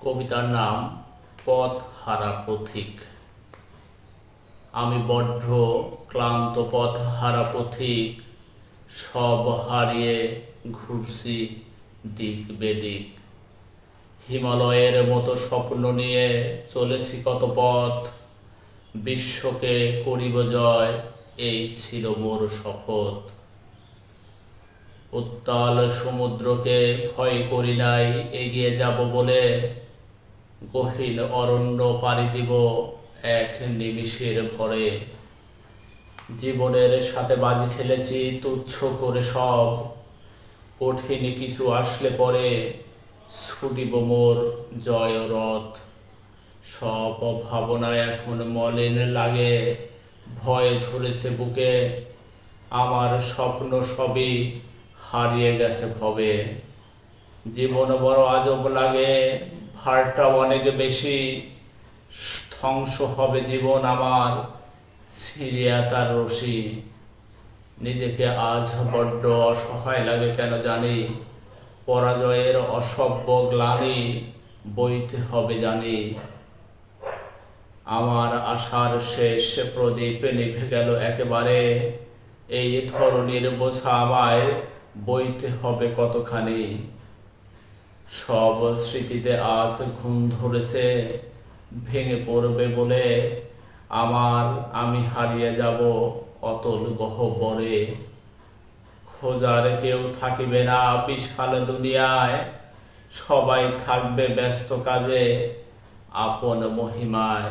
কবিতার নাম পথ হারা পথিক। আমি বড্ড ক্লান্ত পথ হারা পথিক, সব হারিয়ে ঘুরছি দিক বেদিক। হিমালয়ের মতো স্বপ্ন নিয়ে চলেছি কত পথ, বিশ্বকে করিব জয় এই ছিল মোর শপথ। উত্তাল সমুদ্রকে ভয় করি নাই এগিয়ে যাব বলে, গহীন অরণ্য পাড়ি দিব এক নিমিষের ভরে। জীবনের সাথে বাজি খেলেছি তুচ্ছ করে সব, কঠিন কিছু আসলে পরে ছুটিব মোর জয় রথ। সব ভাবনা এখন মলিন লাগে, ভয় ধরেছে বুকে, আমার স্বপ্ন সবই হারিয়ে গেছে ভবে। জীবন বড় আজব লাগে, ভারটা অনেক বেশি, ধ্বংস হবে জীবন আমার ছিঁড়িয়া তার রশি। নিজেকে আজ বড্ড অসহায় লাগে কেন জানি, পরাজয়ের অসভ্য গ্লানি বইতে হবে জানি। আমার আশার শেষ প্রদীপ নিভে গেল একেবারে, এই ধরনের বোঝা আমায় বইতে হবে কতখানি। সব স্মৃতিতে আজ ঘুম ধরেছে, ভেঙে পড়বে বলে আমি হারিয়ে যাব অতল গহ্বরে। খোঁজার কেউ থাকিবে না বিশাল দুনিয়ায়, সবাই থাকবে ব্যস্ত কাজে আপন মহিমায়।